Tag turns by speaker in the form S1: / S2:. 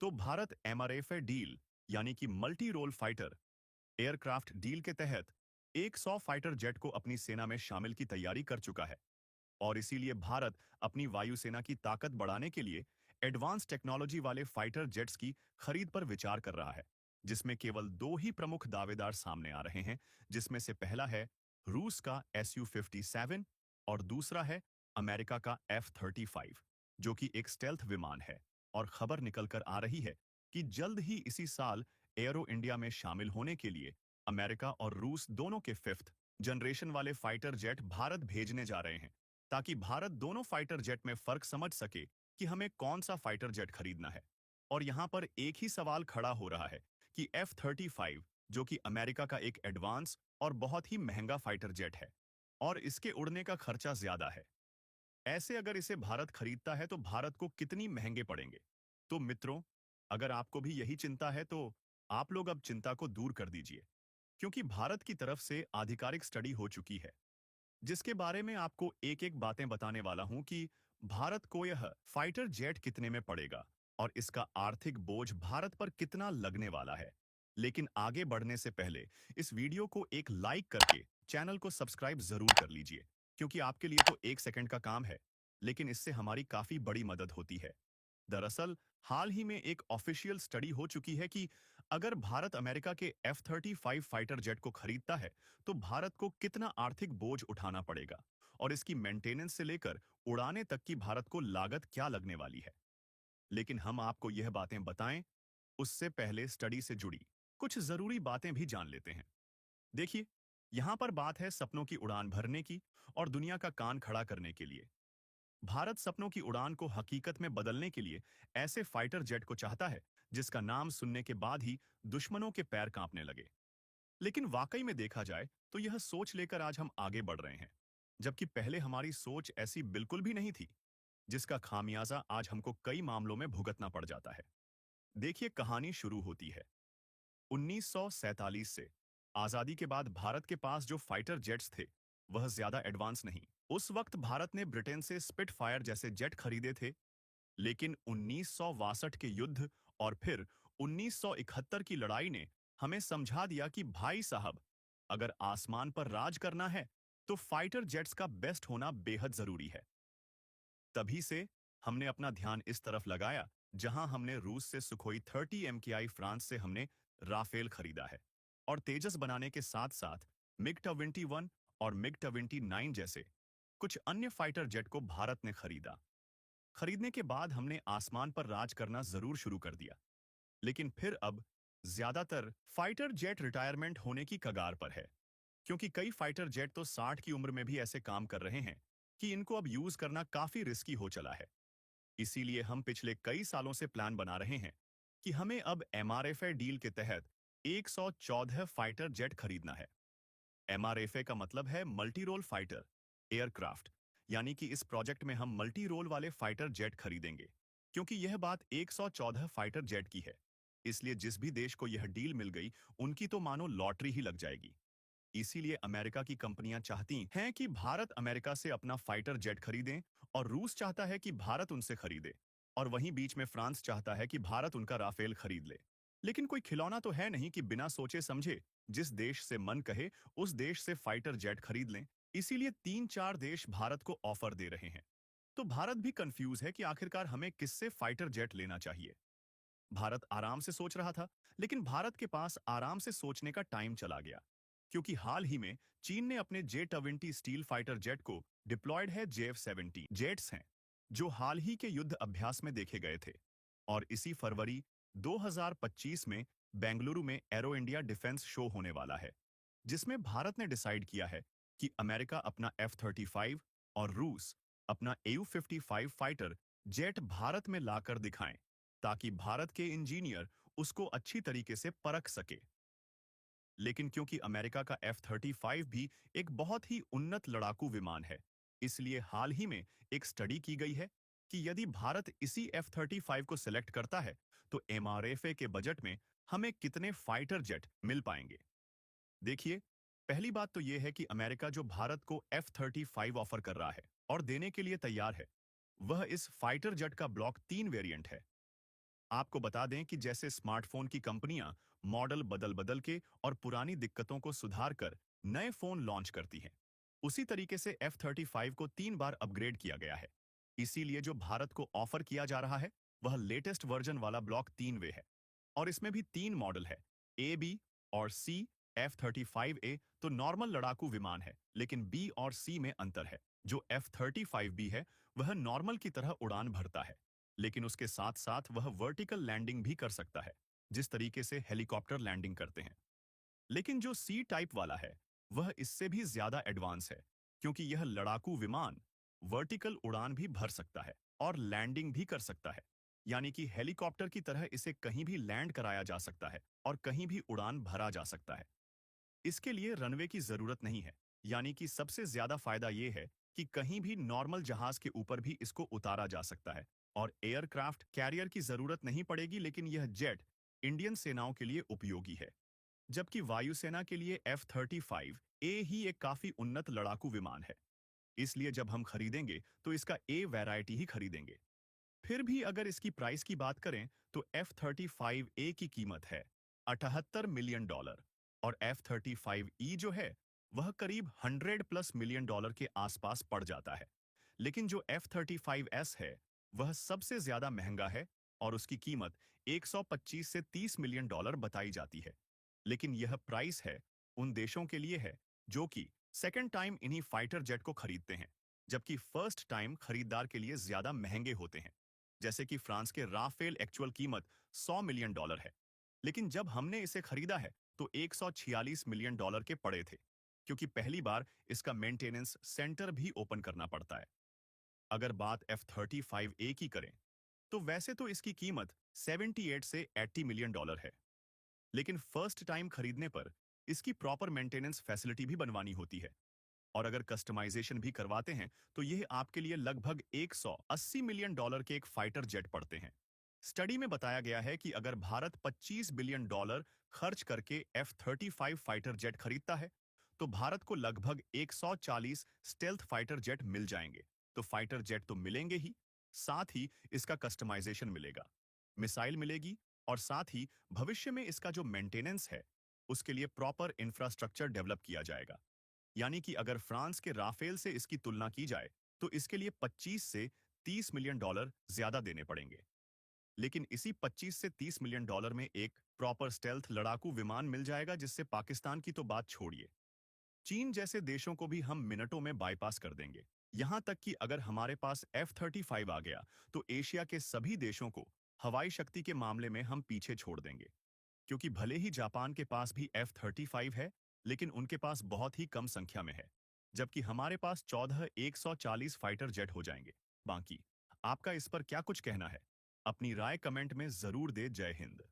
S1: तो भारत एमआरएफए डील यानी कि multi role fighter aircraft deal के तहत 100 फाइटर जेट को अपनी सेना में शामिल की तैयारी कर चुका है। और इसीलिए भारत अपनी वायुसेना की ताकत बढ़ाने के लिए एडवांस टेक्नोलॉजी वाले फाइटर जेट्स की खरीद पर विचार कर रहा है, जिसमें केवल दो ही प्रमुख दावेदार सामने आ रहे हैं, जिसमें से पहला है रूस का SU-57 और दूसरा है अमेरिका का F-35, जो कि एक स्टेल्थ विमान है। और खबर निकलकर आ रही है कि जल्द ही इसी साल एयरो इंडिया में शामिल होने के लिए अमेरिका और रूस दोनों के फिफ्थ जनरेशन वाले फाइटर जेट भारत भेजने जा रहे हैं, ताकि भारत दोनों फाइटर जेट में फर्क समझ सके कि हमें कौन सा फाइटर जेट खरीदना है। और यहां पर एक ही सवाल खड़ा हो रहा है कि F-35, जो कि अमेरिका का एक एडवांस और बहुत ही महंगा फाइटर जेट है, और इसके उड़ने का खर्चा ज्यादा है। ऐसे अगर इसे भारत खरीदता है तो भारत को कितनी महंगे पड़ेंगे? तो मित्रों, अगर आपको भी यही चिंता है तो आप लोग अब चिंता को दूर कर दीजिए, क्योंकि भारत की तरफ से आधिकारिक स्टडी हो चुकी है, जिसके बारे में आपको एक एक बातें बताने वाला हूं कि भारत को यह फाइटर जेट कितने में पड़ेगा और इसका आर्थिक बोझ भारत पर कितना लगने वाला है। लेकिन आगे बढ़ने से पहले इस वीडियो को एक लाइक करके चैनल को सब्सक्राइब जरूर कर लीजिए, क्योंकि आपके लिए तो 1 सेकंड का काम है, लेकिन इससे हमारी काफी बड़ी मदद होती है। दरअसल हाल ही में एक ऑफिशियल स्टडी हो चुकी है कि अगर भारत अमेरिका के F-35 फाइटर जेट को खरीदता है तो भारत को कितना आर्थिक बोझ उठाना पड़ेगा और इसकी मेंटेनेंस से लेकर उड़ाने तक की भारत को लागत क्या लगने वाली है। लेकिन हम आपको यह बातें बताएं उससे पहले स्टडी से जुड़ी कुछ जरूरी बातें भी जान लेते हैं। देखिए, यहां पर बात है सपनों की उड़ान भरने की और दुनिया का कान खड़ा करने के लिए। भारत सपनों की उड़ान को हकीकत में बदलने के लिए ऐसे फाइटर जेट को चाहता है जिसका नाम सुनने के बाद ही दुश्मनों के पैर कांपने लगे। लेकिन वाकई में देखा जाए तो यह सोच लेकर आज हम आगे बढ़ रहे हैं, जबकि पहले हमारी सोच ऐसी बिल्कुल भी नहीं थी, जिसका खामियाजा आज हमको कई मामलों में भुगतना पड़ जाता है। देखिए, कहानी शुरू होती है 1947 से। आजादी के बाद भारत के पास जो फाइटर जेट्स थे वह ज्यादा एडवांस नहीं। उस वक्त भारत ने ब्रिटेन से स्पिटफायर जैसे जेट खरीदे थे, लेकिन 1962 के युद्ध और फिर 1971 की लड़ाई ने हमें समझा दिया कि भाई साहब, अगर आसमान पर राज करना है तो फाइटर जेट्स का बेस्ट होना बेहद जरूरी है। तभी से हमने अपना ध्यान इस तरफ लगाया, जहां हमने रूस से सुखोई 30 MKI, फ्रांस से हमने राफेल खरीदा है, और तेजस बनाने के साथ साथ मिग-21 और मिग-29 जैसे कुछ अन्य फाइटर जेट को भारत ने खरीदा। खरीदने के बाद हमने आसमान पर राज करना जरूर शुरू कर दिया। लेकिन फिर अब ज्यादातर फाइटर जेट रिटायरमेंट होने की कगार पर है, क्योंकि कई फाइटर जेट तो 60 की उम्र में भी ऐसे काम कर रहे हैं कि इनको अब यूज करना काफी रिस्की हो चला है। इसीलिए हम पिछले कई सालों से प्लान बना रहे हैं कि हमें अब एमआरएफए डील के तहत 114 फाइटर जेट खरीदना है। एमआरएफए का मतलब है मल्टी रोल फाइटर एयरक्राफ्ट, यानी कि इस प्रोजेक्ट में हम मल्टी रोल वाले फाइटर जेट खरीदेंगे। क्योंकि यह बात 114 फाइटर जेट की है, इसलिए जिस भी देश को यह डील मिल गई उनकी तो मानो लॉटरी ही लग जाएगी। इसीलिए अमेरिका की कंपनियां चाहती हैं कि भारत अमेरिका से अपना फाइटर जेट खरीदें, और रूस चाहता है कि भारत उनसे खरीदे, और वहीं बीच में फ्रांस चाहता है कि भारत उनका राफेल खरीद ले। लेकिन कोई खिलौना तो है नहीं कि बिना सोचे समझे जिस देश से मन कहे उस देश से फाइटर जेट खरीद लें। इसीलिए 3-4 देश भारत को ऑफर दे रहे हैं। तो भारत भी कंफ्यूज है कि आखिरकार हमें किससे फाइटर जेट लेना चाहिए। भारत आराम से सोच रहा था, लेकिन भारत के पास आराम से सोचने का टाइम चला गया, क्योंकि हाल ही में चीन ने अपने J-20 स्टील फाइटर जेट को डिप्लॉयड है। JF-17 जेट्स हैं, जो हाल ही के युद्ध अभ्यास में देखे गए थे। और इसी फरवरी 2025 में बेंगलुरु में एरो इंडिया डिफेंस शो होने वाला है, जिसमें भारत ने डिसाइड किया है कि अमेरिका अपना F-35 और रूस अपना AU-55 फाइटर जेट भारत में लाकर दिखाएं, ताकि भारत के इंजीनियर उसको अच्छी तरीके से परख सके। लेकिन क्योंकि अमेरिका का F-35 भी एक बहुत ही उन्नत लड़ाकू विमान है, इसलिए हाल ही में एक स्टडी की गई है कि यदि भारत इसी F-35 को सिलेक्ट करता है तो एमआरएफए के बजट में हमें कितने फाइटर जेट मिल पाएंगे। देखिए, पहली बात तो यह है कि अमेरिका जो भारत को F-35 ऑफर कर रहा है और देने के लिए तैयार है, वह इस फाइटर जेट का ब्लॉक 3 वेरिएंट है। आपको बता दें कि जैसे स्मार्टफोन की कंपनियां मॉडल बदल बदल के और पुरानी दिक्कतों को सुधार कर नए फोन लॉन्च करती हैं, उसी तरीके से F-35 को 3 बार अपग्रेड किया गया है। इसीलिए जो भारत को ऑफर किया जा रहा है वह लेटेस्ट वर्जन वाला ब्लॉक 3 वे है। और इसमें भी 3 मॉडल है, ए, बी और सी। F-35A तो नॉर्मल लड़ाकू विमान है, लेकिन बी और सी में अंतर है। जो F-35B है वह नॉर्मल की तरह उड़ान भरता है, लेकिन उसके साथ साथ वह वर्टिकल लैंडिंग भी कर सकता है, जिस तरीके से हेलीकॉप्टर लैंडिंग करते हैं। लेकिन जो सी टाइप वाला है वह इससे भी ज्यादा एडवांस है, क्योंकि यह लड़ाकू विमान वर्टिकल उड़ान भी भर सकता है और लैंडिंग भी कर सकता है। यानी कि हेलीकॉप्टर की तरह इसे कहीं भी लैंड कराया जा सकता है और कहीं भी उड़ान भरा जा सकता है। इसके लिए रनवे की जरूरत नहीं है। यानी कि सबसे ज्यादा फायदा यह है कि कहीं भी नॉर्मल जहाज के ऊपर भी इसको उतारा जा सकता है और एयरक्राफ्ट कैरियर की जरूरत नहीं पड़ेगी। लेकिन यह जेट इंडियन सेनाओं के लिए उपयोगी है, जबकि वायुसेना के लिए F-35A ही एक काफी उन्नत लड़ाकू विमान है। इसलिए जब हम खरीदेंगे तो इसका ए वैरायटी ही खरीदेंगे। फिर भी अगर इसकी प्राइस की बात करें तो F-35A की कीमत है $78 मिलियन और F-35E जो है वह करीब $100+ मिलियन के आसपास पड़ जाता है। लेकिन जो F-35S है वह सबसे ज्यादा महंगा है और उसकी कीमत 125 से $30 मिलियन बताई जाती है। लेकिन यह प्राइस है उन देशों के लिए है जो कि सेकेंड टाइम इन्हीं फाइटर जेट को खरीदते हैं, जबकि फर्स्ट टाइम खरीदार के लिए ज्यादा महंगे होते हैं। जैसे कि फ्रांस के राफेल एक्चुअल कीमत $100 मिलियन है, लेकिन जब हमने इसे खरीदा है तो $146 मिलियन के पड़े थे, क्योंकि पहली बार इसका मेंटेनेंस सेंटर भी ओपन करना पड़ता है। अगर बात F-35A की करें तो वैसे तो इसकी कीमत 78 से $80 मिलियन है, लेकिन फर्स्ट टाइम खरीदने पर इसकी प्रॉपर मेंटेनेंस फैसिलिटी भी बनवानी होती है। और अगर कस्टमाइजेशन भी करवाते हैं तो यह आपके लिए लगभग $180 मिलियन के एक फाइटर जेट पड़ते हैं। स्टडी में बताया गया है कि अगर भारत $25 बिलियन खर्च करके F-35 फाइटर जेट खरीदता है तो भारत को लगभग 140 स्टेल्थ फाइटर जेट मिल जाएंगे। तो फाइटर जेट तो मिलेंगे ही, साथ ही इसका कस्टमाइजेशन मिलेगा, मिसाइल मिलेगी और साथ ही भविष्य में इसका जो मेंटेनेंस है उसके लिए प्रॉपर इंफ्रास्ट्रक्चर डेवलप किया जाएगा। यानी कि अगर फ्रांस के राफेल से इसकी तुलना की जाए तो इसके लिए 25 से $30 मिलियन ज्यादा देने पड़ेंगे। लेकिन इसी 25 से $30 मिलियन में एक प्रॉपर स्टेल्थ लड़ाकू विमान मिल जाएगा, जिससे पाकिस्तान की तो बात छोड़िए, चीन जैसे देशों को भी हम मिनटों में बाईपास कर देंगे। यहां तक कि अगर हमारे पास F-35 आ गया तो एशिया के सभी देशों को हवाई शक्ति के मामले में हम पीछे छोड़ देंगे। क्योंकि भले ही जापान के पास भी F-35 है, लेकिन उनके पास बहुत ही कम संख्या में है, जबकि हमारे पास 14 140 फाइटर जेट हो जाएंगे। बाकी आपका इस पर क्या कुछ कहना है? अपनी राय कमेंट में जरूर दे। जय हिंद।